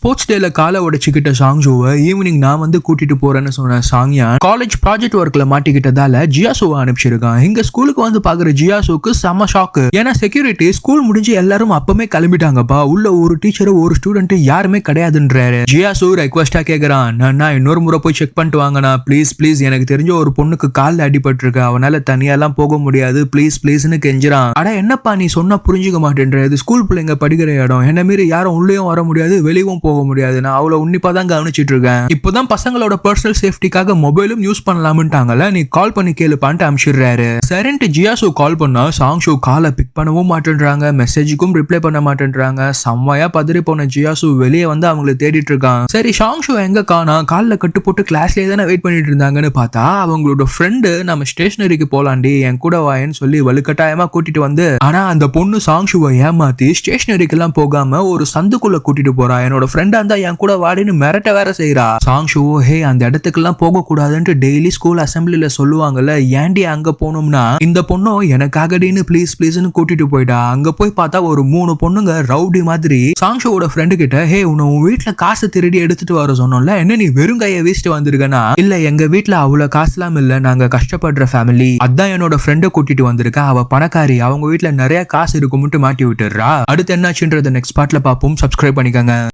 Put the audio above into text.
Sports டேல காலை உடைச்சுக்கிட்ட சாங்ஜுவை evening நான் வந்து கூட்டிட்டு போறேன்னு சொன்ன சாங்யா காலேஜ் ப்ராஜெக்ட் ஒர்க்ல மாட்டிக்கிட்டதால ஜியாசுவை அனுப்பிச்சிருக்கான். இங்க ஸ்கூலுக்கு வந்து பாக்குற ஜியாசுக்கு செம ஷாக்கு. ஏன்னா செக்யூரிட்டி ஸ்கூல் முடிஞ்சு எல்லாரும் அப்பமே கிளம்பிட்டாங்கப்பா, உள்ள ஒரு டீச்சர் ஒரு ஸ்டூடெண்ட் யாருமே கிடையாதுன்றாரு. ஜியாசு ரெக்வஸ்டா கேக்குறான், நான் இன்னொரு முறை போய் செக் பண்ணிட்டு வாங்கண்ணா ப்ளீஸ் ப்ளீஸ், எனக்கு தெரிஞ்ச ஒரு பொண்ணுக்கு காலில் அடிபட்டு இருக்கு, அவனால தனியாலாம் போக முடியாது ப்ளீஸ் ப்ளீஸ்னு கெஞ்சிரான். அட என்னப்பா நீ சொன்னா புரிஞ்சுக்க மாட்டேன்ற, இது ஸ்கூல் பிள்ளைங்க படிக்கிற இடம், என்ன மீறி யாரும் உள்ளேயும் வர முடியாது வெளியும் போக முடியாது, நான் அவ்வளவு உன்னிப்பா தான் கவனிச்சிட்டு இருக்கேன், இப்போதான் பசங்களோட பர்சனல் சேஃப்டிக்காக மொபைலும் யூஸ் பண்ணலாம்ட்டாங்கல்ல, நீ கால் பண்ணி கேளுப்பான்ட்டு அனுப்பிச்சிடுறாரு. சரின்ட்டு ஜியாசு கால் பண்ணா சாங்ஷு காலை பிக் பண்ணவும் மாட்டேன்றாங்க, மெசேஜுக்கும் ரிப்ளை பண்ண மாட்டேன்றாங்க. செம்மையா பதறி போன ஜியாசு வெளியே வந்து அவங்களை தேடிட்டு இருக்கான். சரி சாங்ஷு எங்க காணா, காலில் கட்டு போட்டு கிளாஸ்லயே தானே வெயிட் பண்ணிட்டு இருந்தாங்கன்னு பார்த்தா அவங்களோட ஃப்ரெண்டு நம்ம ஸ்டேஷனரிக்கு போலாண்டி என் கூட வாயன்னு சொல்லி வலுக்கட்டாயமா கூட்டிட்டு வந்து, ஆனா அந்த பொண்ணு சாங்ஷுவை ஏமாத்தி ஸ்டேஷனரிக்கு எல்லாம் போகாம ஒரு சந்துக்குள்ள கூட்டிட்டு போறா. என்னோட ஃப்ரெண்டா இருந்தா என் கூட வாடின்னு மிரட்ட வேற செய்யறா. சாங்ஷு ஹே அந்த இடத்துக்கு எல்லாம் போக கூடாதுன்ட்டு டெய்லி ஸ்கூல் அசம்பிளில சொல்லுவாங்கல்ல, ஏண்டி அங்க போனோம்னா இந்த பொண்ணும் எனக்காகடின்னு ப்ளீஸ் ப்ளீஸ்னு கூட்டிட்டு போயிட்டா. அங்க போய் பார்த்தா ஒரு 3 பொண்ணுங்க ரவுடி மாதிரி சாங்ஷுவோட ஃப்ரெண்டு கிட்ட, ஹே உன் வீட்டுல காசு திருடி எடுத்துட்டு வர சொன்னோம்ல, என்ன நீ வெறும் கையை வீசிட்டு வந்திருக்கனா, இல்ல எங்க வீட்டுல அவ்வளவு காசுலாம் இல்ல, நாங்க கஷ்டப்படுற ஃபேமிலி, அதான் என்னோட ஃப்ரெண்டை கூட்டிட்டு வந்திருக்கா, அவ பணக்காரி, அவங்க வீட்டுல நிறைய காசு இருக்கும்ட்டு மாட்டி விட்டுறா. அடுத்து என்னாச்சுன்றத நெக்ஸ்ட் பார்ட்ல பாப்போம். சப்ஸ்கிரைப் பண்ணிக்கங்க.